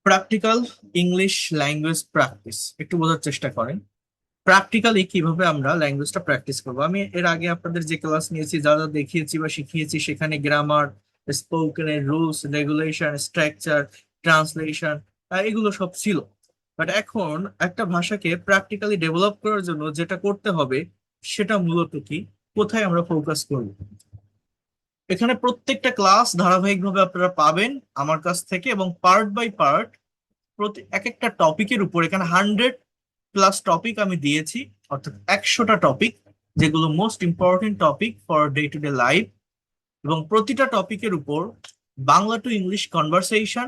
Practical English language practice একটু বোঝার চেষ্টা করেন। প্র্যাকটিক্যালি কিভাবে আমরা ল্যাঙ্গুয়েজটা প্র্যাকটিস করবো। আমি এর আগে আপনাদের যে ক্লাস নিয়েছি, যা যা দেখিয়েছি বা শিখিয়েছি, সেখানে গ্রামার, স্পোকেনের রুলস রেগুলেশন, স্ট্রাকচার, ট্রান্সলেশন, এগুলো সব ছিল। বাট এখন একটা ভাষাকে প্র্যাকটিক্যালি ডেভেলপ করার জন্য যেটা করতে হবে, সেটা মূলত কি, কোথায় আমরা ফোকাস করব। এখানে প্রত্যেকটা ক্লাস ধারাবাহিকভাবে আপনারা পাবেন আমার কাছ থেকে, এবং পার্ট বাই পার্ট প্রতি এক একটা টপিকের উপর এখানে 100+ টপিক আমি দিয়েছি, অর্থাৎ 100টা টপিক, যেগুলো most important topic for day to day life. এবং প্রতিটা টপিকের উপর Bangla to English conversation,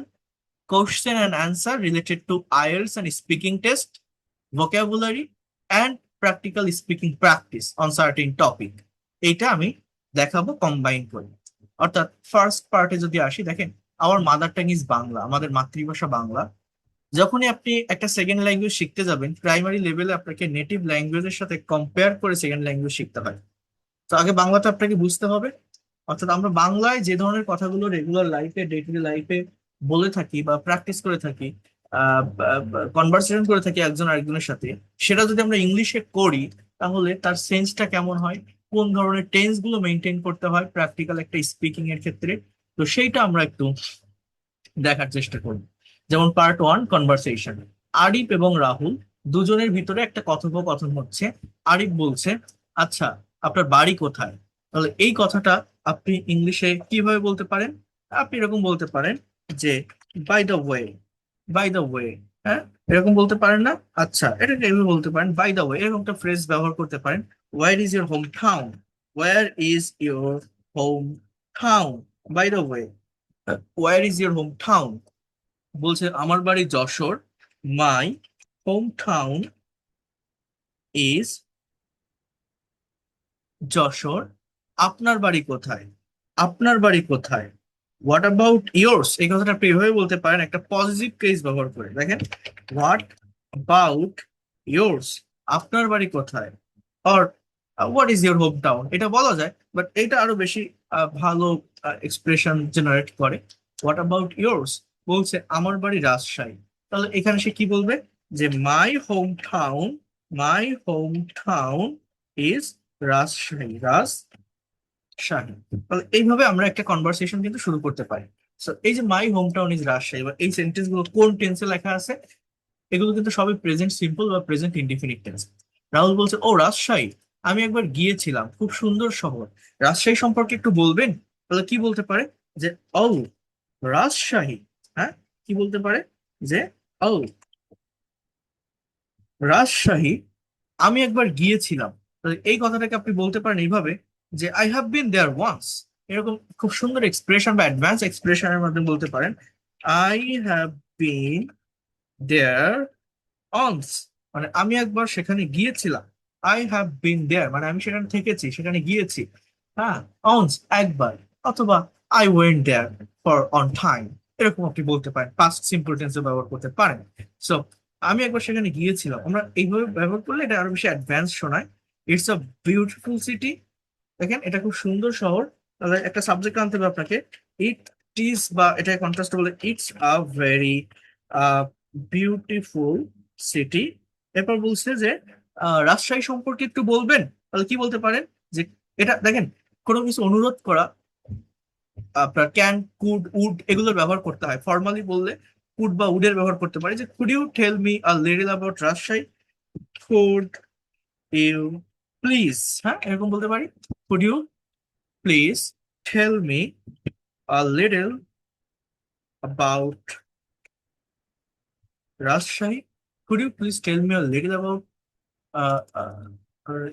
question and answer related to IELTS and speaking test, vocabulary and practical speaking practice on certain topic, এইটা আমি দেখাবো কম্বাইন করে। অর্থাৎ ফার্স্ট পার্টে যদি আসি, দেখেন, আমার মাদার টাং ইজ বাংলা, আমাদের মাতৃভাষা বাংলা। যখনই আপনি একটা সেকেন্ড ল্যাঙ্গুয়েজ শিখতে যাবেন, প্রাইমারি লেভেলে আপনাকে নেটিভ ল্যাঙ্গুয়েজের সাথে কম্পেয়ার করে সেকেন্ড ল্যাঙ্গুয়েজ শিখতে হয়। তো আগে বাংলাটা আপনাকে বুঝতে হবে। অর্থাৎ আমরা বাংলায় যে ধরনের কথাগুলো রেগুলার লাইফে, ডে টু ডে লাইফে বলে থাকি বা প্র্যাকটিস করে থাকি, কনভারসেশন করে থাকি একজন আরেকজনের সাথে, সেটা যদি আমরা ইংলিশে করি, তাহলে তার সেন্সটা কেমন হয়, কোন ধরনের টেন্স গুলো মেনটেন করতে হয় প্র্যাকটিক্যাল একটা স্পিকিং এর ক্ষেত্রে, তো সেইটা আমরা একটু দেখার চেষ্টা করব। যেমন পার্ট ওয়ান, কনভারসেশন। আরিফ এবং রাহুল দুজনের ভিতরে একটা কথোপকথন হচ্ছে। আরিফ বলছে, আচ্ছা, আপনার বাড়ি কোথায়? তাহলে এই কথাটা আপনি ইংলিশে কিভাবে বলতে পারেন? আপনি এরকম বলতে পারেন যে, by the way. By the way, হ্যাঁ, এরকম বলতে পারেন না? আচ্ছা, এটাকে এভাবে বলতে পারেন, বাই দ্য ওয়ে, এরকম একটা ফ্রেজ ব্যবহার করতে পারেন। Where is your home town? Where is your home town? By the way, where is your home town? বলছে আমার বাড়ি যশোর। My home town is Jessore. আপনার বাড়ি কোথায়? আপনার বাড়ি কোথায়? What about yours? এই কথাটা আপনি এভাবে বলতে পারেন একটা পজিটিভ কেস ব্যবহার করে। দেখেন, হোয়াট অ্যাবাউট ইয়োর্স? আপনার বাড়ি কোথায়? Or what is your home town? এটা বলা যায়, বাট এটা আরো বেশি ভালো এক্সপ্রেশন জেনারেট করে। What about yours? বলছে আমার বাড়ি রাজশাহী। তাহলে এখানে সে কি বলবে? যে মাই home town is Rajshahi. Rajshahi. তাহলে এইভাবে আমরা একটা কনভারসেশন কিন্তু শুরু করতে পারি। সো এই যে মাই হোম টাউন ইজ রাজশাহী, বা এই সেন্টেন্স গুলো কোন টেন্সে লেখা আছে, এগুলো কিন্তু সবই প্রেজেন্ট সিম্পল বা প্রেজেন্ট ইনডিফিনিট টেন্স। রাহুল বলছে, ও রাজশাহী, আমি একবার গিয়েছিলাম, খুব সুন্দর শহর, রাজশাহী সম্পর্কে একটু বলবেন? তাহলে কি বলতে পারে? যে, ও রাজশাহী। হ্যাঁ, কি বলতে পারে? যে, ও রাজশাহী, আমি একবার গিয়েছিলাম। তো এই কথাটাকে আপনি বলতে পারেন এইভাবে, যে I have been there once. এরকম খুব সুন্দর এক্সপ্রেশন বা অ্যাডভান্স এক্সপ্রেশনের মাধ্যমে বলতে পারেন, আই হ্যাভ বিন দেয়ার অনস, মানে আমি একবার সেখানে গিয়েছিলাম। আই হ্যাভ বিন দেয়ার মানে আমি সেখানে থেকেছি, সেখানে গিয়েছি। হ্যাঁ, অনস একবার, অথবা I went there for on time, এরকম আপনি বলতে পারেন, পাস্ট সিম্পল টেন্সে ব্যবহার করতে পারেন। সো আমি একবার সেখানে গিয়েছিলাম, আমরা এইভাবে ব্যবহার করলে এটা আরো বেশি অ্যাডভান্স শোনায়। It's a beautiful city. দেখেন, এটা খুব সুন্দর শহর। তাহলে একটা সাবজেক্ট আনতে হবে আপনাকে, ইট ইজ, বা এটা কন্ট্রাস্ট বলে, it's a very beautiful city. এরপর বলছে যে, রাজশাহী সম্পর্কে একটু বলবেন? তাহলে কি বলতে পারেন? যে, এটা দেখেন, কোনো কিছু অনুরোধ করা, আপনার ক্যান, কুড, উড এগুলোর ব্যবহার করতে হয়। ফর্মালি বললে কুড বা উডের ব্যবহার করতে পারি, যে could you tell me a little about Rajshahi? Could you please, হ্যাঁ, এরকম বলতে পারি, could you please tell me a little about Rajshahi? Could you please tell me a little about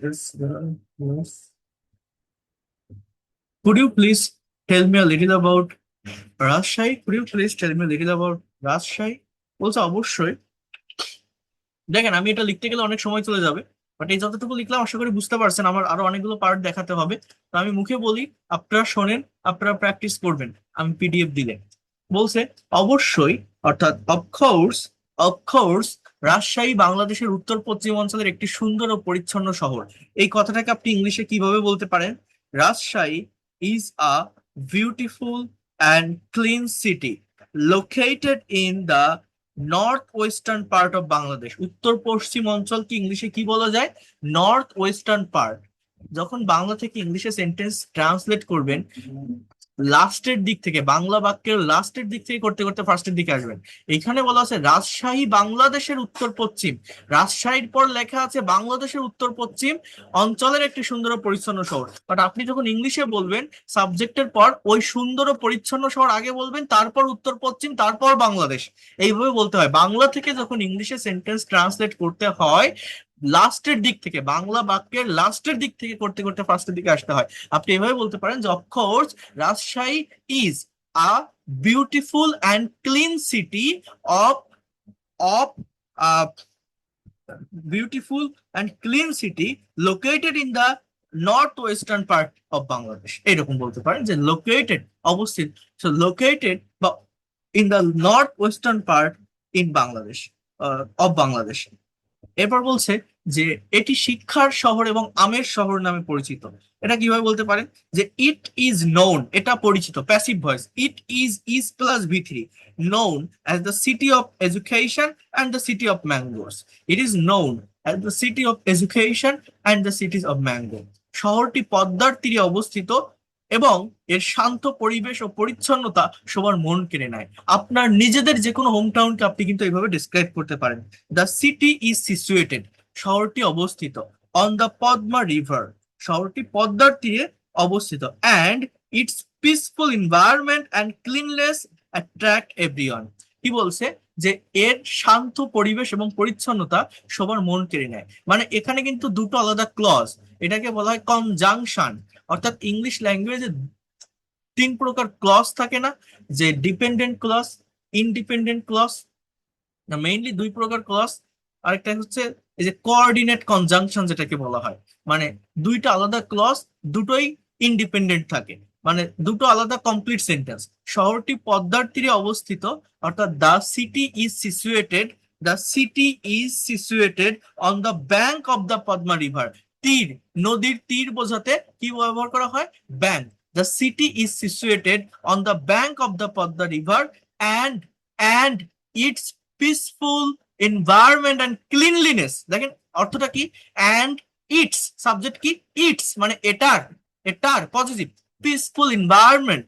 is yes. Could you please tell me a little about Rajshahi? Could you please tell me a little about Rajshahi? বলছে অবশ্যই। দেখেন, আমি এটা লিখতে গেলে অনেক সময় চলে যাবে, বাট এই যতটুকু লিখলাম আশা করি বুঝতে পারছেন। আমার আরো অনেকগুলো পার্ট দেখাতে হবে, তো আমি মুখে বলি, আপনারা শোনেন, আপনারা প্র্যাকটিস করবেন আমি পিডিএফ দিলে। বলছে অবশ্যই, অর্থাৎ অফকোর্স, অফকোর্স, রাজশাহী বাংলাদেশের উত্তর পশ্চিম অঞ্চলের একটি সুন্দর ও পরিচ্ছন্ন শহর। এই কথাটাকে আপনি ইংলিশে কিভাবে বলতে পারেন? Rajshahi is a beautiful and clean city. Located in the north western part of Bangladesh. উত্তর পশ্চিম অঞ্চলকে ইংলিশে কি বলা যায়? North western part. যখন বাংলা থেকে ইংলিশে সেন্টেন্স ট্রান্সলেট করবেন, লাস্টের দিক থেকে, বাংলা বাক্যের লাস্টের দিক থেকে করতে করতে ফার্স্টের দিকে আসবেন। এখানে বলা আছে রাজশাহী বাংলাদেশের উত্তর পশ্চিম। রাজশাহীর পর লেখা আছে বাংলাদেশের উত্তর পশ্চিম অঞ্চলের একটি সুন্দর ও পরিচ্ছন্ন শহর। বাট আপনি যখন ইংলিশে বলবেন, সাবজেক্টের পর ওই সুন্দর ও পরিচ্ছন্ন শহর আগে বলবেন, তারপর উত্তর পশ্চিম, তারপর বাংলাদেশ। এইভাবে বলতে হয়। বাংলা থেকে যখন ইংলিশে সেন্টেন্স ট্রান্সলেট করতে হয়, লাস্টের দিক থেকে, বাংলা বাক্যের লাস্টের দিক থেকে করতে করতে ফার্স্টের দিকে আসতে হয়। আপনি এভাবে বলতে পারেন যে of course Rajshahi is a beautiful and clean city of uh, beautiful and clean city located in the northwestern part of Bangladesh. এরকম বলতে পারেন যে located, অবস্থিত, so located বা in the northwestern part in Bangladesh, of Bangladesh. এরপর বলছে যে এটি শিক্ষার শহর এবং আমের শহর নামে পরিচিত। এটা কিভাবে বলতে পারেন? যে ইট ইজ নোন, এটা পরিচিত, passive voice. It is plus ভি3, known as the city of education and the city of mangoes. It is known as the city of education and the cities of mango. শহরটি পদ্মার তীরে অবস্থিত এবং এর শান্ত পরিবেশ ও পরিচ্ছন্নতা সবার মন কেড়ে নেয়। আপনার নিজেদের যে কোনো হোম টাউনকে আপনি কিন্তু এইভাবে ডিসক্রাইব করতে পারেন। দ্য সিটি ইজ সিচুয়েটেড, শহরটি অবস্থিত, অন দ্য পদ্মা রিভার, শহরটি পদ্মার তীরে অবস্থিত, and it's peaceful environment and cleanness attract everyone. কি বলছে? যে এর শান্ত পরিবেশ এবং পরিচ্ছন্নতা সবার মন কেড়ে নেয়। মানে এখানে কিন্তু দুটো আলাদা ক্লজ, এটাকে বলা হয় কনজাংশন। অর্থাৎ ইংলিশ ল্যাঙ্গুয়েজে তিন প্রকার ক্লজ থাকে না, যে ডিপেন্ডেন্ট ক্লজ, ইনডিপেন্ডেন্ট ক্লজ, না মেইনলি দুই প্রকার ক্লজ। আরেকটা হচ্ছে এই যে কোঅর্ডিনেট কনজাংশন, যেটাকে বলা হয়, মানে দুইটা আলাদা ক্লজ, দুটোই ইন্ডিপেন্ডেন্ট থাকে, মানে দুটো আলাদা কমপ্লিট সেন্টেন্স। শহরটি পদ্মার তীরে অবস্থিত, অর্থাৎ the city is situated, the city is situated on the bank of the Padma river. তীর, নদীর তীর বোঝাতে কি ব্যবহার করা হয়? Bank. The city is situated on the bank of the Padma river and and it's peaceful environment and cleanliness. দেখেন অর্থটা কি? অ্যান্ড ইটস, সাবজেক্ট কি? ইটস, মানে এটার, এটার পজিটিভ, পিসফুল এনভায়রনমেন্ট,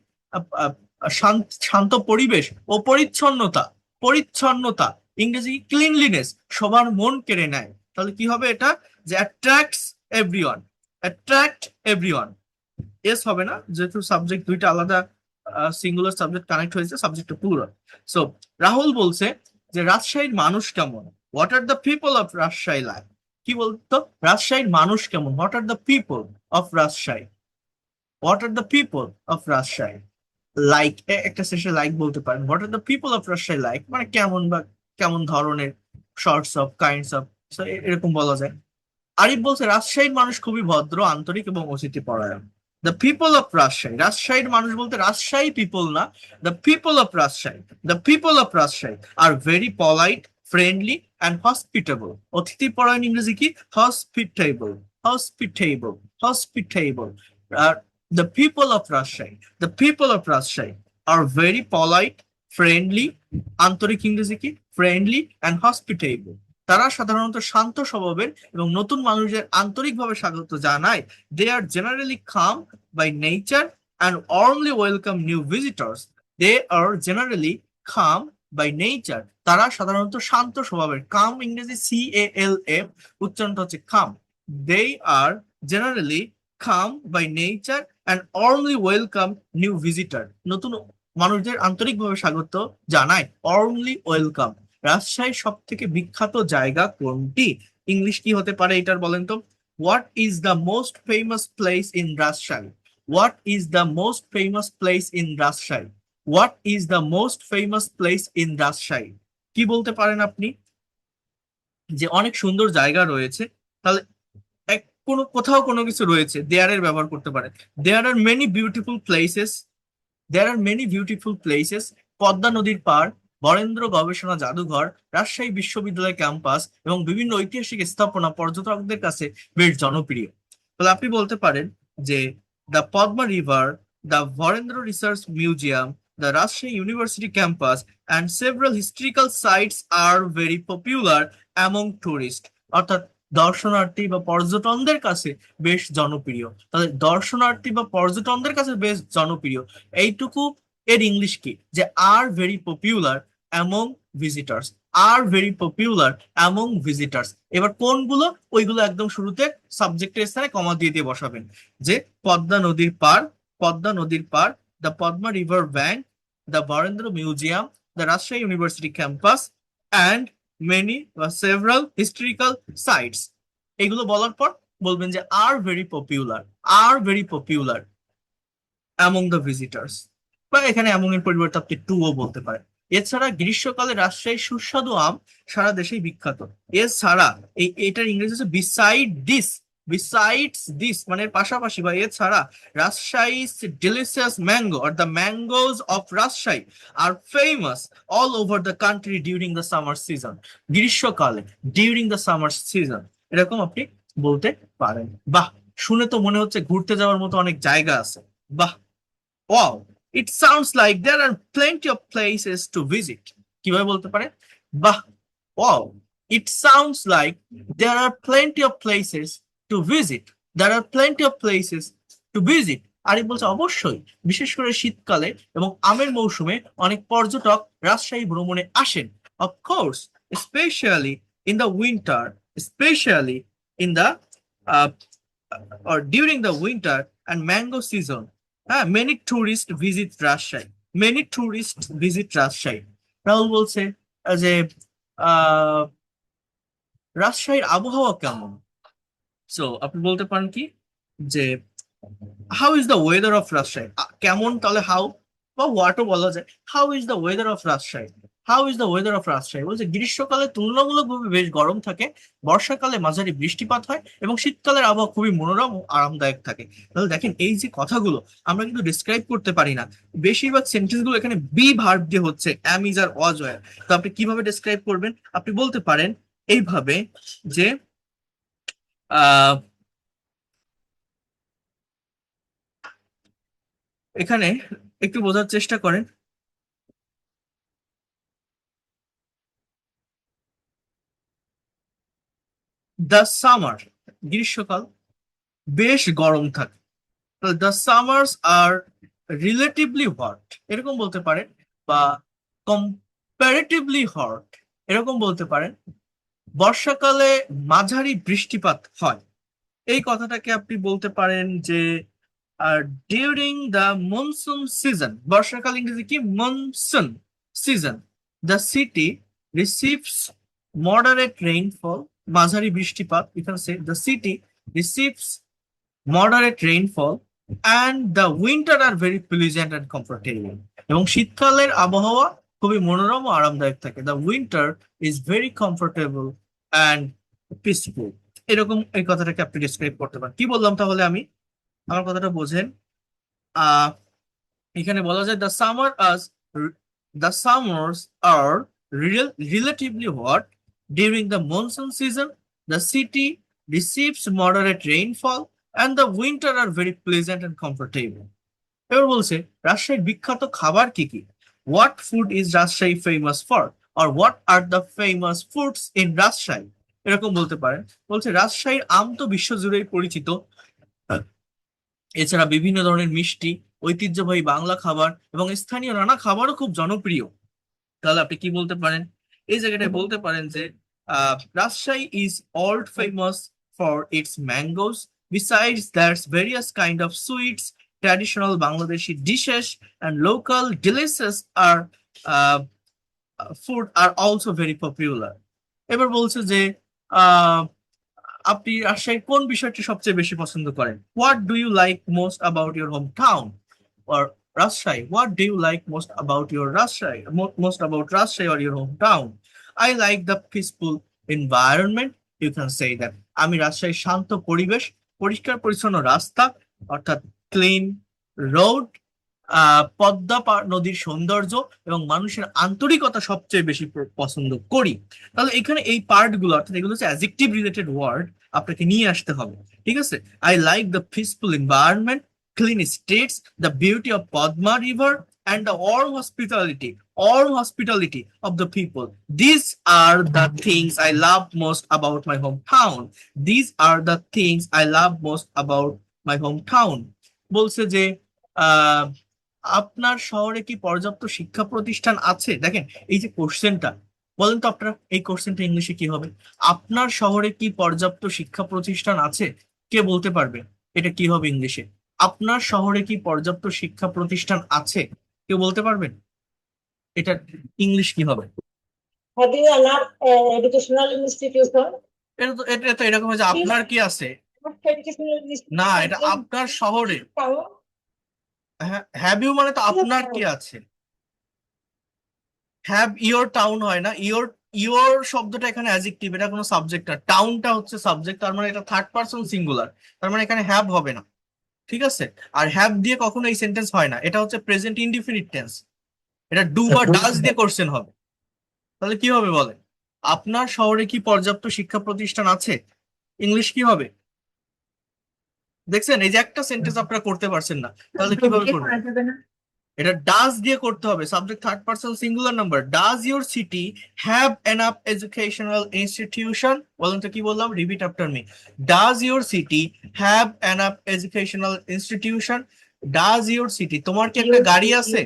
শান্ত পরিবেশ ও পরিচ্ছন্নতা, পরিচ্ছন্নতা, ইংরেজি ক্লিনলিনেস, সবার মন কেড়ে নেয়। তাহলে কি হবে এটা? যে attracts everyone, attract everyone. S হবে না, যেহেতু সাবজেক্ট দুইটা আলাদা, সিঙ্গুলার সাবজেক্ট কানেক্ট হয়েছে, সাবজেক্টটা প্লুরাল। সো রাহুল বলছে যে রাজশাহীর মানুষ কেমন? What are the people of Rajshahi like? কি বলতো? রাজশাহীর মানুষ কেমন? What are the people of Rajshahi, what are the people of Rajshahi like. একটা শেষে লাইক বলতে পারেন। What are the people of Rajshahi like মানে কেমন, বা কেমন ধরনের, শর্টস অফ, কাইন্ডস অফ, এরকম বলা যায়। আরিফ বলছে রাজশাহীর মানুষ খুবই ভদ্র, আন্তরিক এবং অতিথিপরায়ণ। দ্য পিপল অফ রাজশাহী, রাজশাহীর মানুষ বলতে রাজশাহী পিপল না, the people of Rajshahi, the people of Rajshahi are very polite, friendly and hospitable. অতিথিপরায়ণ ইংরেজি কি? Hospitable, hospitable, hospitable. আর the people of Rajshahi, the people of Rajshahi are very polite, friendly, আন্তরিক ইংরেজি কি? Friendly and hospitable. তারা সাধারণত শান্ত স্বভাবের এবং নতুন মানুষদের আন্তরিকভাবে স্বাগত জানায়। They are generally calm by nature and warmly welcome new visitors. They are generally calm by nature, তারা সাধারণত শান্ত স্বভাবের। কাম ইংরেজি CALM, উচ্চারণটা হচ্ছে calm. They are generally calm by nature and warmly welcome new visitor, নতুন মানুষদের আন্তরিকভাবে স্বাগত জানায়, ওয়ার্মলি ওয়েলকাম। রাজশাহীর সব থেকে বিখ্যাত জায়গা কোনটি? ইংলিশ কি হতে পারে এটার, বলেন তো? What is the most famous place in Rajshahi? What is the most famous place in Rajshahi? What is the most famous place in Rajshahi? কি বলতে পারেন আপনি? যে অনেক সুন্দর জায়গা রয়েছে, তাহলে কোনো কোথাও কোনো কিছু রয়েছে, দেয়ার এর ব্যবহার করতে পারে। There are many beautiful places, there are many beautiful places, Padma নদীর পাড়, বরেন্দ্র গবেষণা জাদুঘর, রাজশাহী বিশ্ববিদ্যালয় ক্যাম্পাস এবং বিভিন্ন ঐতিহাসিক স্থাপনা পর্যটকদের কাছে বেশ জনপ্রিয়। তাহলে আপনি বলতে পারেন যে the Padma river, the Barendra research museum, the Rajshahi University campus and several historical sites are very popular among tourists. অর্থাৎ দর্শনার্থী বা পর্যটকদের কাছে বেশ জনপ্রিয়। তাহলে দর্শনার্থী বা পর্যটকদের কাছে বেশ জনপ্রিয়, এইটুকু এর ইংলিশ কি, যে are very popular among visitors, R very popular among visitors. এবার কোনগুলো, ওইগুলো একদম শুরুতে সাবজেক্টের স্থানে কমা দিয়ে দিয়ে বসাবেন, যে পদ্মা নদীর পার, পদ্মা নদীর পার, the Padma river bank, the Barendra museum, the Rajshahi university campus and many বা সেভারাল হিস্টোরিক্যাল সাইটস। এগুলো বলার পর বলবেন যে are very popular, are very popular among the visitors, বা এখানে অ্যামং এর পরিবর্তে আপনি টুও বলতে পারেন। এছাড়া গ্রীষ্মকালে রাজশাহীর সুস্বাদু আম সারা দেশেই বিখ্যাত। এছাড়া এটার ইংরেজি হচ্ছে বিসাইড দিস, বিসাইডস দিস মানে এর পাশাপাশি বা এছাড়া রাজশাহী's delicious mango or the mangoes of Rajshahi are famous all over the country during the summer season. গ্রীষ্মকালে during the summer season এরকম আপনি বলতে পারেন। বাহ, শুনে তো মনে হচ্ছে ঘুরতে যাওয়ার মতো অনেক জায়গা আছে। বাহ, wow, it sounds like there are plenty of places to visit. কিভাবে বলতে পারে? বাহ, wow, it sounds like there are plenty of places to visit. There are plenty of places to visit. আরে বলছে অবশ্যই, বিশেষ করে শীতকালে এবং আমের মৌসুমে অনেক পর্যটক রাজশাহী ভ্রমণে আসেন। Of course, especially in the winter, especially in the uh, or during the winter and mango season. Many tourists visit Rajshahi. Many tourists visit Rajshahi. Rahul বলছে যে আহ রাজশাহীর আবহাওয়া কেমন? সো আপনি বলতে পারেন কি, যে how is the weather of Rajshahi. কেমন তাহলে হাউ বা হোয়াটও বলা যায়। How is the weather of Rajshahi, how is the weather of Rajshahi বলছে গ্রীষ্মকালে তুলনামূলকভাবে বেশ গরম থাকে, বর্ষাকালে মাঝারি বৃষ্টিপাত হয় এবং শীতকালের আবহাওয়া খুবই মনোরম ও আরামদায়ক থাকে। তাহলে দেখেন এই যে কথাগুলো আমরা কিন্তু ডিসক্রাইব করতে পারি না, বেশিরভাগ সেন্টেন্স গুলো এখানে বি ভার্ব দিয়ে হচ্ছে, am is R was wire. তো আপনি কিভাবে ডিসক্রাইব করবেন? আপনি বলতে পারেন এইভাবে যে আহ এখানে একটু বোঝার চেষ্টা করেন। দ্য সামার, গ্রীষ্মকাল বেশ গরম থাকে। The summers are relatively hot এরকম বলতে পারেন, বা কম্পারেটিভলি হট এরকম বলতে পারেন। বর্ষাকালে মাঝারি বৃষ্টিপাত হয়, এই কথাটাকে আপনি বলতে পারেন যে আর ডিউরিং দ্য মনসুন সিজন, বর্ষাকাল ইংরেজি কি? Monsoon season. The city receives moderate rainfall, মাঝারি বৃষ্টিপাত। এখানে say the city receives moderate rainfall and the winter are very pleasant and comfortable. এবং শীতকালের আবহাওয়া খুবই মনোরম ও আরামদায়ক থাকে। The winter is very comfortable and peaceful. এরকম এই কথাটাকে আপনি ডিসক্রাইব করতে পারেন। কি বললাম তাহলে আমি? আমার কথাটা বোঝেন। আহ এখানে বলা যায় the summers are relatively hot during the monsoon season. The city receives moderate rainfall and the winter are very pleasant and comfortable. এবার বলছে রাজশাহীর বিখ্যাত খাবার কি কি? What food is Rajshahi famous for? Or what are the famous foods in Rajshahi? এরকম বলতে পারেন। বলছে রাজশাহীর আম তো বিশ্বজুড়েই পরিচিত, এছাড়া বিভিন্ন ধরনের মিষ্টি, ঐতিহ্যবাহী বাংলা খাবার এবং স্থানীয় নানা খাবারও খুব জনপ্রিয়। তাহলে আপনি কি বলতে পারেন? এই জায়গাটায় বলতে পারেন যে Rajshahi is world famous for its mangoes, besides that's various kind of sweets, traditional Bangladeshi dishes and local delicious আর food are also very popular. এবার বলছে যে আহ আপনি রাজশাহীর কোন বিষয়টি সবচেয়ে বেশি পছন্দ করেন? What do you like most about your home town or Rajshahi? What do you like most about your Rajshahi? Most about Rajshahi or your hometown? I like the peaceful environment. You can say that. আমি রাজশাহীর শান্ত পরিবেশ, পরিষ্কার পরিচ্ছন্ন রাস্তা অর্থাৎ clean road, নদীর সৌন্দর্য এবং মানুষের আন্তরিকতা সবচেয়ে বেশি পছন্দ করি। তাহলে এখানে এই পার্ট গুলো অর্থাৎ এগুলো হচ্ছে অ্যাডজেক্টিভ রিলেটেড ওয়ার্ড আপনাকে নিয়ে আসতে হবে। ঠিক আছে? I like the peaceful environment, clean streets, the beauty of Padma River, and the warm hospitality of the people. These are the things I love most about my hometown. These are the things I love most about my hometown. বলছে যে আহ আপনার শহরে কি পর্যাপ্ত শিক্ষা প্রতিষ্ঠান আছে? দেখেন এই যে কোশ্চেনটা, বলেন তো আপনারা এই কোশ্চেনটা ইংলিশে কি হবে? আপনার শহরে কি পর্যাপ্ত শিক্ষা প্রতিষ্ঠান আছে? কে বলতে পারবে এটা কি হবে ইংলিশে? আপনার শহরে কি পর্যাপ্ত শিক্ষা প্রতিষ্ঠান আছে? কেউ বলতে পারবেন এটা ইংলিশ কি হবে? Have you enough educational institution? এটা তো এরকম যে আপনার কি আছে, Educational না institution এটা in আপনার শহরে। town? হ্যাভ ইউ মানে তো আপনার কি আছে, হ্যাভ ইওর টাউন হয় না। ইওর ইওর শব্দটা এখানে অ্যাডজেক্টিভ, এটা কোনো সাবজেক্ট না। টাউনটা হচ্ছে সাবজেক্ট, তার মানে এটা থার্ড পারসন সিঙ্গুলার, তার মানে এখানে হ্যাভ হবে না। ঠিক আছে, আর হ্যাভ দিয়ে কখনো এই সেন্টেন্স হয় না, এটা হচ্ছে প্রেজেন্ট ইনডিফিনিট টেন্স। এটা ডু বা ডাজ দিয়ে কোশ্চেন হবে। তাহলে কি হবে বলেন? আপনার শহরে কি পর্যাপ্ত শিক্ষা প্রতিষ্ঠান আছে, ইংলিশ কি হবে? দেখছেন এই যে একটা সেন্টেন্স আপনারা করতে পারছেন না, তাহলে কিভাবে করবেন? এটা ডাজ দিয়ে করতে হবে, subject third person singular number. Does your city have enough educational institution? বলুন তো কি বললাম, repeat after me. Does your city have enough educational institution? Does your city, তোমার কি একটা গাড়ি আছে?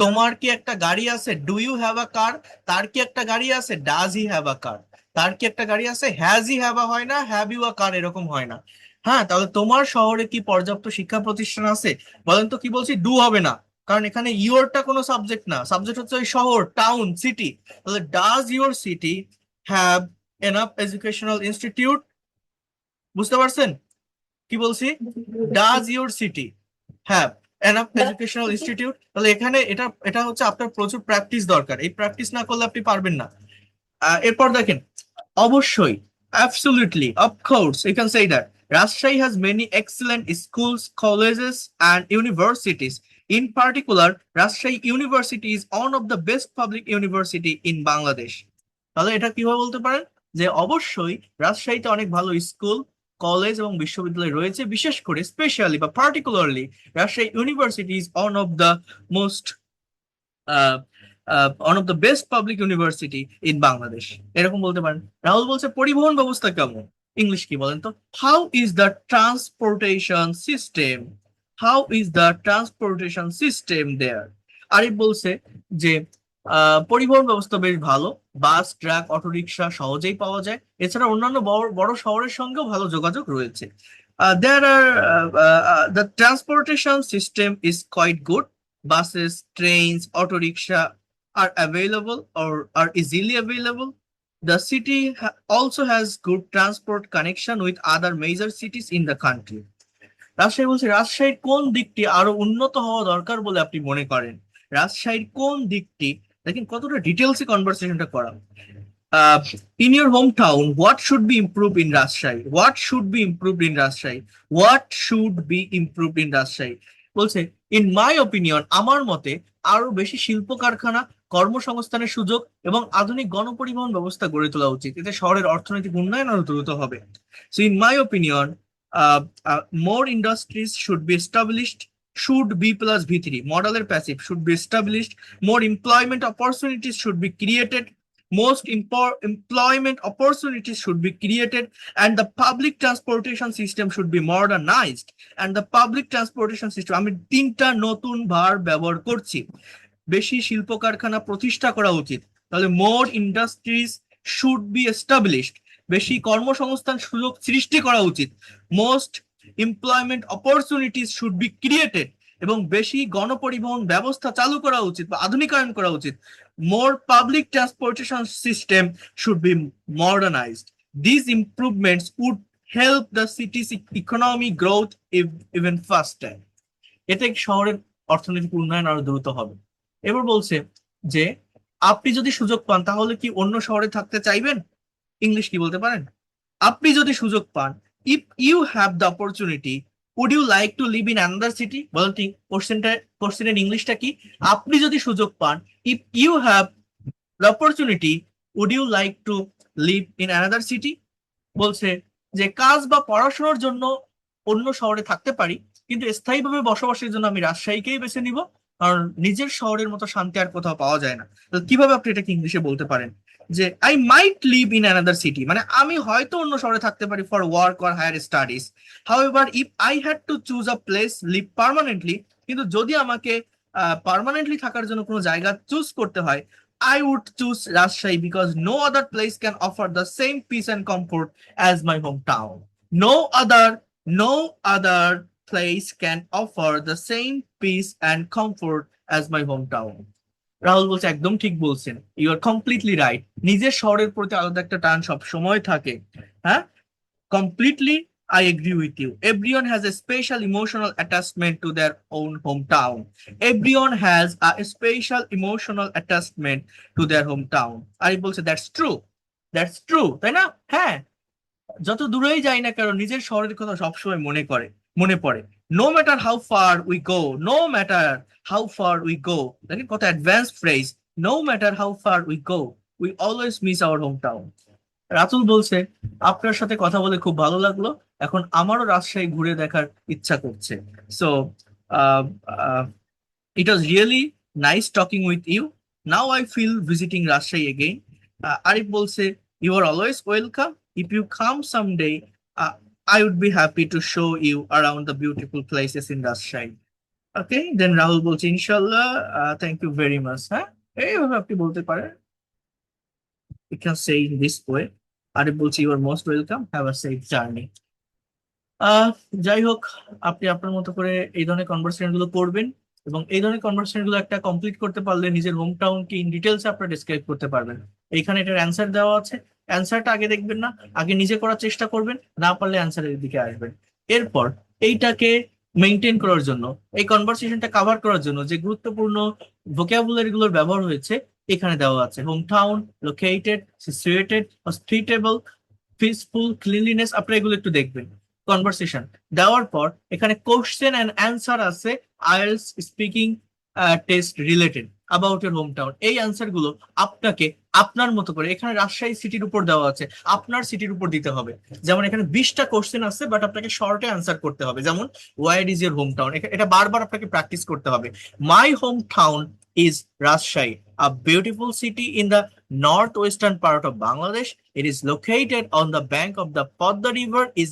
তোমার কি একটা গাড়ি আছে? ডু ইউ হ্যাভ আ কার? তার কি একটা গাড়ি আছে? ডাজ হি হ্যাভ আ কার? তার কি একটা গাড়ি আছে? হ্যাজ হি হ্যাভ আ হয় না, হ্যাভ ইউ আ কার এরকম হয় না। হ্যাঁ, তাহলে তোমার শহরে কি পর্যাপ্ত শিক্ষা প্রতিষ্ঠান আছে? বলেন তো কি বলছি, ডু হবে না, কারণ এখানে ইউরটা কোনো সাবজেক্ট না, সাবজেক্ট হচ্ছে ওই শহর, টাউন, সিটি। তাহলে does your city have enough educational institute? বুঝতে পারছেন কি বলছি? Does your city have enough educational institute? তাহলে এখানে এটা এটা হচ্ছে আপনার প্রচুর প্র্যাকটিস দরকার, এই প্র্যাকটিস না করলে আপনি পারবেন না। এরপর দেখেন, অবশ্যই, absolutely, of course, you can say that Rajshahi has many excellent schools, colleges, and universities. In particular, Rajshahi University is one of the best public university in Bangladesh. তাহলে এটা কিভাবে বলতে পারেন যে অবশ্যই রাজশাহীতে অনেক ভালো স্কুল, কলেজ এবং বিশ্ববিদ্যালয় রয়েছে, বিশেষ করে স্পেশালি বা particularly Rajshahi university is one of the most one of the best public university in Bangladesh, এরকম বলতে পারেন। রাহুল বলছে পরিবহন ব্যবস্থা কেমন, ইংলিশ কি বলেন তো? How is the transportation system? How is the transportation system there? Arif বলছে যে পরিবহন ব্যবস্থা বেশ ভালো, বাস, ট্রাক, অটোরিকশা সহজেই পাওয়া যায়, এছাড়া অন্যান্য বড় বড় শহরের সঙ্গেও ভালো যোগাযোগ রয়েছে। There are the transportation system is quite good. Buses, trains, auto rickshaw are available or are easily available. The city also has good transport connection with other major cities in the country. Rajshahi বলছে রাজশাহীর কোন দিকটি আরো উন্নত হওয়া দরকার বলে আপনি মনে করেন? রাজশাহীর কোন দিকটি, দেখেন কতটা ডিটেলসে কনভারসেশনটা করা। In your hometown, what should be improved in Rajshahi? What should be improved in Rajshahi? What should be improved in Rajshahi? বলছে ইন মাই অপিনিয়ন, আমার মতে আরো বেশি শিল্প কারখানা, কর্মসংস্থানের সুযোগ এবং আধুনিক গণপরিবহন ব্যবস্থা গড়ে তোলা উচিত, এতে শহরের অর্থনৈতিক উন্নয়ন আরো দ্রুত হবে। So in my opinion, more industries should be established, should be plus V3 modeler passive should be established, more employment opportunities should be created, most employment opportunities should be created, and the public transportation system should be modernized, and the public transportation system, আমি তিনটা নতুন ভার ব্যবহার করছি, বেশি শিল্প কারখানা প্রতিষ্ঠা করা উচিত, তাহলে মোর ইন্ডাস্ট্রিজ শুড বি এস্টাবলিশড, বেশি কর্মসংস্থান সুযোগ সৃষ্টি করা উচিত, most employment opportunities should be created, এবং বেশি গণপরিবহন ব্যবস্থা চালু করা উচিত বা আধুনিকায়ন করা উচিত, more public transportation system should be modernized, this improvements would help the city's economy growth even faster, এতে শহরের অর্থনৈতিক উন্নয়ন আরো দ্রুত হবে। এবার বলছে যে আপনি যদি সুযোগ পান তাহলে কি অন্য শহরে থাকতে চাইবেন, ইংলিশ কি বলতে পারেন? আপনি যদি সুযোগ পান, if you have the opportunity, would you like to live in another city? বলেন কোশ্চেনের ইংলিশটা কি? আপনি যদি সুযোগ পান, if you have the opportunity, would you like to live in another city? বলছে যে কাজ বা পড়াশোনার জন্য অন্য শহরে থাকতে পারি, কিন্তু স্থায়ীভাবে বসবাসের জন্য আমি রাজশাহীকেই বেছে নিব, কারণ নিজের শহরের মতো শান্তি আর কোথাও পাওয়া যায় না। তো কিভাবে আপনি এটাকে ইংলিশে বলতে পারেন যে I might live in another city, মানে আমি হয়তো অন্য শহরে থাকতে পারি for work or higher studies, however if I had to choose a place live permanently, কিন্তু যদি আমাকে পার্মানেন্টলি থাকার জন্য কোনো জায়গা চুজ করতে হয়, I would choose Rajshahi because no other place can offer the same peace and comfort as my hometown. No other place can offer the same peace and comfort as my hometown. Rahul বলছে একদম ঠিক বলছেন, you R completely right. নিজের শহরের প্রতি আলাদা একটা টান সব সময় থাকে। হ্যাঁ, completely, I agree with you. Everyone has a special emotional attachment to their own hometown. Everyone has a special emotional attachment to their hometown. আর বলছে দ্যাটস ট্রু, দ্যাটস ট্রু, তাই না? হ্যাঁ, যত দূরেই যাই না কারণ নিজের শহরের কথা সবসময় মনে পড়ে। No matter how far we go, no matter how far we go, দেখেন কত advance phrase, no matter how far we go, we always miss our home town. Ratul বলছে আপনার সাথে কথা বলে খুব ভালো লাগলো, এখন আমারও রাজশাহী ঘুরে দেখার ইচ্ছা করছে। So it was really nice talking with you, now I feel visiting Rajshahi again. Arif বলছে you are always welcome, if you come someday I would be happy to show you around the beautiful places in Rajshahi. Okay, then Rahul বলছে ইনশাল্লাহ, thank you very much. হ্যাঁ, এইভাবে আপনি বলতে পারেন, you can say in this way. Arif বলছে you are most welcome, have a safe journey. যাই হোক, আপনি আপনার মতো করে এই ধরনের কনভারসেশন গুলো করবেন, এবং এই ধরনের কনভারসেশন গুলো একটা কমপ্লিট করতে পারলে নিজের হোম টাউনকে ইন ডিটেলস আপনারা ডিসক্রাইব করতে পারবেন। এইখানে এটার অ্যান্সার দেওয়া আছে, অ্যান্সারটা আগে দেখবেন না, আগে নিজে করার চেষ্টা করবেন, না পারলে অ্যান্সারের দিকে আসবেন। এরপর এইটাকে মেনটেন করার জন্য, এই কনভারসেশনটা কাভার করার জন্য যে গুরুত্বপূর্ণ ভোকাবুলারি গুলোর ব্যবহার হয়েছে এখানে দেওয়া আছে। Home town, located, situated, hospitable, peaceful, cleanliness, আপনারা এগুলো একটু দেখবেন। কনভারসেশন দেওয়ার পর এখানে কোশ্চেন এন্ড অ্যান্সার আছে IELTS speaking test related about year home town. এই অ্যান্সার গুলো আপনাকে আপনার মতো করে, এখানে রাজশাহী সিটির উপর দেওয়া আছে, আপনার সিটির উপর দিতে হবে। যেমন এখানে 20টা কোশ্চেন আছে, বাট আপনাকে শর্টে অ্যান্সার করতে হবে। যেমন where is year home town, এটা বারবার আপনাকে প্র্যাকটিস করতে হবে। মাই home town is Rajshahi, a beautiful city in the northwestern part of Bangladesh. It is located on the bank of the Podda River, is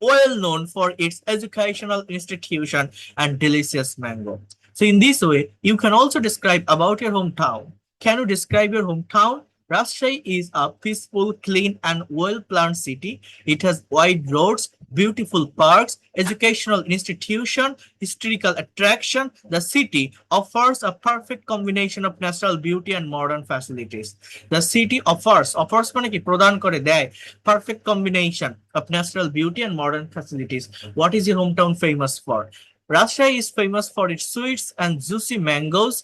well known for its educational institution and delicious mango. So in this way, you can also describe about your hometown. Can you describe your hometown? Rajshahi is a peaceful, clean, and well-planned city. It has wide roads, beautiful parks, educational institution, historical attraction. The city offers a perfect combination of natural beauty and modern facilities. The city offers মানে কি, প্রদান করে, দেয়, perfect combination of natural beauty and modern facilities. What is your hometown famous for? Rajshahi is famous for its sweets and juicy mangoes,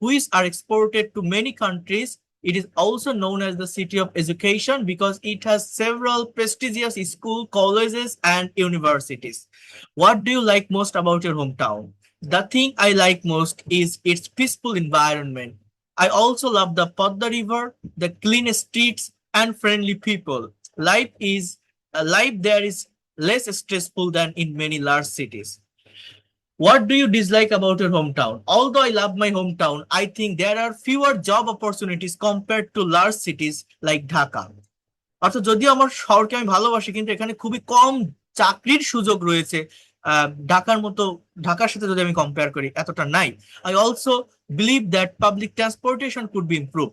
which are exported to many countries. It is also known as the city of education because it has several prestigious schools, colleges, and universities. What do you like most about your hometown? The thing I like most is its peaceful environment. I also love the Podda River, the clean streets, and friendly people. Life there is less stressful than in many large cities. What do you dislike about your hometown? Although I love my hometown, I think there are fewer job opportunities compared to large cities like Dhaka. অর্থাৎ যদিও আমার শহরকে আমি ভালোবাসি, কিন্তু এখানে খুবই কম চাকরির সুযোগ রয়েছে। ঢাকার মতো, ঢাকার সাথে যদি আমি কম্পেয়ার করি এতটা নাই। I also believe that public transportation could be improve,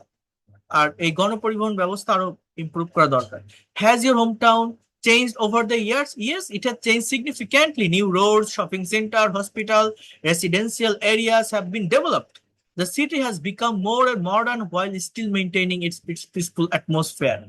আর এই গণপরিবহন ব্যবস্থা আরো ইমপ্রুভ করা দরকার। Has your home town changed over the years? Yes, it has changed significantly. New roads, shopping center, hospital, residential areas have been developed. The city has become more and modern while still maintaining its peaceful atmosphere.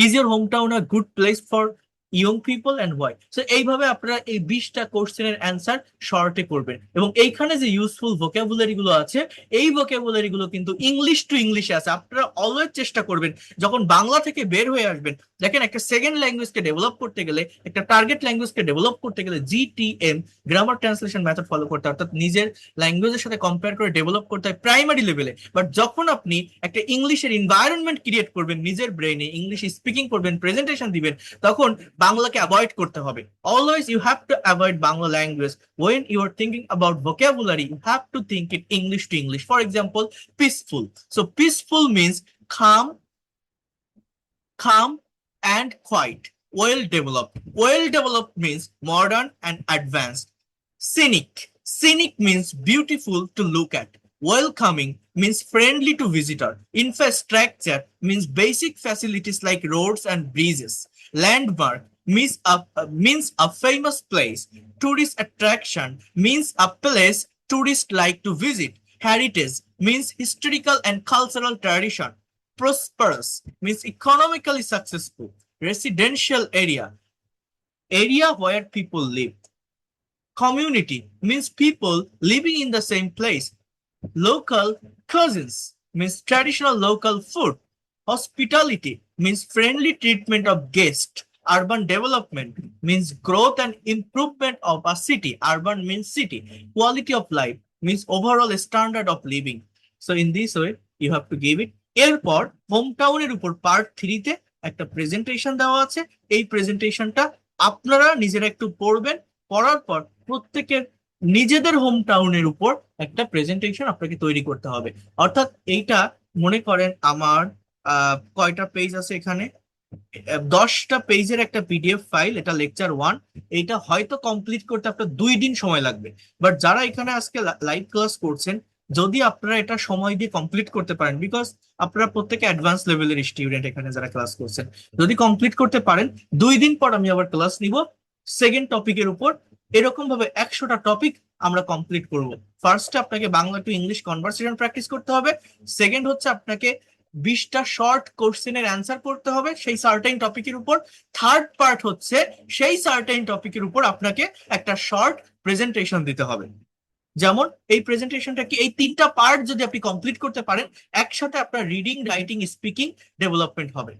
Is your hometown a good place for young people and why? So এইভাবে আপনারা এই 20টা কোশ্চেনের answer শর্টে করবেন, এবং এইখানে যে useful vocabulary গুলো আছে এই ভোকাবুলারি গুলো কিন্তু ইংলিশ টু ইংলিশে আছে। আপনারা অলওয়েজ চেষ্টা করবেন যখন বাংলা থেকে বের হয়ে আসবেন, দেখেন একটা সেকেন্ড ল্যাঙ্গুয়েজকে ডেভেলপ করতে গেলে, একটা টার্গেট ল্যাঙ্গুয়েজকে ডেভেলপ করতে গেলে GTM, grammar translation method follow করতে হয়, অর্থাৎ নিজের ল্যাঙ্গুয়েজের সাথে কম্পেয়ার করে ডেভেলপ করতে হয় প্রাইমারি লেভেলে। বাট যখন আপনি একটা ইংলিশের এনভায়রনমেন্ট ক্রিয়েট করবেন নিজের ব্রেনে, ইংলিশ স্পিকিং করবেন, প্রেজেন্টেশন দিবেন, তখন বাংলাকে অ্যাভয়েড করতে হবে। Always you have to avoid Bangla language when you are thinking about vocabulary. You have to think it English to English. For example, peaceful. So peaceful means calm and quiet. Well developed. Well developed means modern and advanced. Scenic. Scenic means beautiful to look at. Welcoming means friendly to visitor. Infrastructure means basic facilities like roads and bridges. Landmark means a famous place. Tourist attraction means a place tourists like to visit. Heritage means historical and cultural tradition. Prosperous means economically successful. Residential area where people live. Community means people living in the same place. Local cuisines means traditional local food. Hospitality means friendly treatment of guests. Urban development means growth and improvement of a city. Urban means city. Quality of life means overall standard of living. So in this way, you have to give it. এরপর home টাউনের উপর part 3 তে একটা presentation দেওয়া আছে। এই প্রেজেন্টেশনটা আপনারা নিজেরা একটু পড়বেন, পড়ার পর প্রত্যেকের নিজেদের হোম টাউনের উপর একটা প্রেজেন্টেশন আপনাকে তৈরি করতে হবে। অর্থাৎ এইটা মনে করেন আমার কয়টা পেজ আছে এখানে, 10টা পেজের একটা পিডিএফ ফাইল, এটা লেকচার 1। এইটা হয়তো কমপ্লিট করতে আপনার 2 দিন সময় লাগবে, বাট যারা এখানে আজকে লাইভ ক্লাস করছেন, যদি আপনারা এটা সময় দিয়ে কমপ্লিট করতে পারেন, বিকজ আপনারা প্রত্যেকে অ্যাডভান্স লেভেলের স্টুডেন্ট এখানে যারা ক্লাস করছেন, যদি কমপ্লিট করতে পারেন 2 দিন পর আমি আবার ক্লাস নিব সেকেন্ড টপিকের উপর। এরকম ভাবে 100টা টপিক আমরা কমপ্লিট করব। ফার্স্টে আপনাকে Bangla to English conversation practice করতে হবে। সেকেন্ড হচ্ছে আপনাকে 20টা শর্ট কোশ্চেনের অ্যান্সার করতে হবে সেই সার্টেন টপিকের উপর। থার্ড পার্ট হচ্ছে সেই সার্টেন টপিকের উপর আপনাকে একটা শর্ট প্রেজেন্টেশন দিতে হবে। যেমন এই প্রেজেন্টেশনটা কি, এই 3টা পার্ট যদি আপনি কমপ্লিট করতে পারেন, একসাথে আপনার রিডিং, রাইটিং, স্পিকিং ডেভেলপমেন্ট হবে।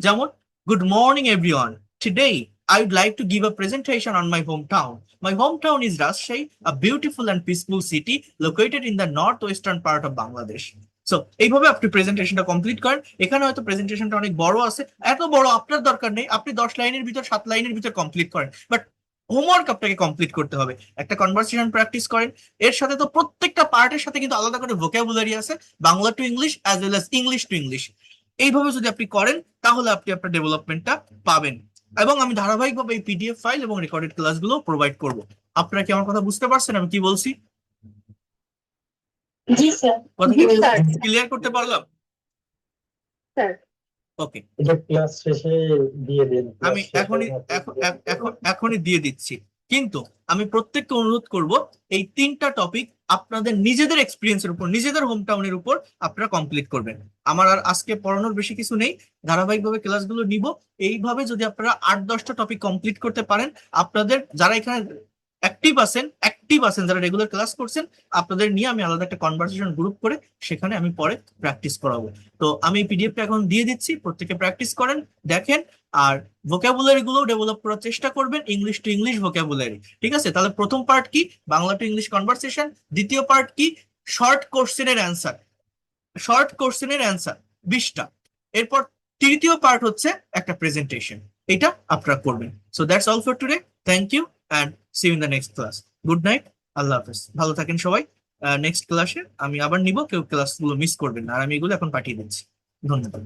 যেমন, good morning everyone, today I would like to give a presentation on my hometown. My hometown is Rajshahi, a beautiful and peaceful city located in the northwestern part of Bangladesh. So এইভাবে আপনি প্রেজেন্টেশনটা complete করেন। এখানে হয়তো প্রেজেন্টেশনটা অনেক বড় আছে, এত বড় আপনার দরকার নেই, আপনি 10 লাইনের ভিতর 7 লাইনের ভিতর কমপ্লিট করেন, বাট হোমওয়ার্ক আপনাকে কমপ্লিট করতে হবে। একটা কনভারসেশন প্র্যাকটিস করেন, এর সাথে তো প্রত্যেকটা পার্টের সাথে কিন্তু আলাদা করে ভোকাবুলারি আছে, Bangla to English as well as English to English. এইভাবে যদি আপনি করেন তাহলে আপনি আপনার ডেভেলপমেন্টটা পাবেন। এবং আমি ধারাবাহিকভাবে এই পিডিএফ ফাইল এবং রেকর্ডেড ক্লাসগুলো প্রোভাইড করব। আপনারা কি আমার কথা বুঝতে পারছেন আমি কি বলছি? জি স্যার। কথা জি স্যার। ক্লিয়ার করতে পারলাম? স্যার। ওকে, এটা ক্লাস শেষে দিয়ে দিন। আমি এখনই দিয়ে দিচ্ছি, কিন্তু আমি প্রত্যেককে অনুরোধ করব এই 3টা টপিক আপনাদের নিজেদের এক্সপিরিয়েন্সের উপর, নিজেদের হোম টাউনের উপর আপনারা কমপ্লিট করবেন। আমার আর আজকে পড়ানোর বেশি কিছু নেই, ধারাবাহিকভাবে ক্লাসগুলো নিব। এইভাবে যদি আপনারা 8-10টা টপিক কমপ্লিট করতে পারেন, আপনাদের যারা এখানে অ্যাক্টিভ আছেন যারা রেগুলার ক্লাস করছেন, আপনাদের নিয়ে আমি আলাদা একটা কনভারসেশন গ্রুপ করে সেখানে আমি পরে প্র্যাকটিস করাবো। তো আমি পিডিএফটা এখন দিয়ে দিচ্ছি, প্রত্যেকে প্র্যাকটিস করেন, দেখেন, আর ভোকাবুলারি গুলো ডেভেলপ করার চেষ্টা করবেন, ইংলিশ টু ইংলিশ ভোকাবুলারি। ঠিক আছে? তাহলে প্রথম পার্ট কি, বাংলা টু ইংলিশ কনভারসেশন। দ্বিতীয় পার্ট কি, শর্ট কোশ্চেনের অ্যান্সার। 20টা। এরপর তৃতীয় পার্ট হচ্ছে একটা প্রেজেন্টেশন, এটা আপনারা করবেন। So that's all for today. Thank you and see you in the next class. Good night, আল্লাহ হাফেজ, ভালো থাকেন সবাই। নেক্সট ক্লাসে আমি আবার নিব, কেউ ক্লাসগুলো মিস করবেন না, আর আমি এগুলো এখন পাঠিয়ে দিচ্ছি। ধন্যবাদ।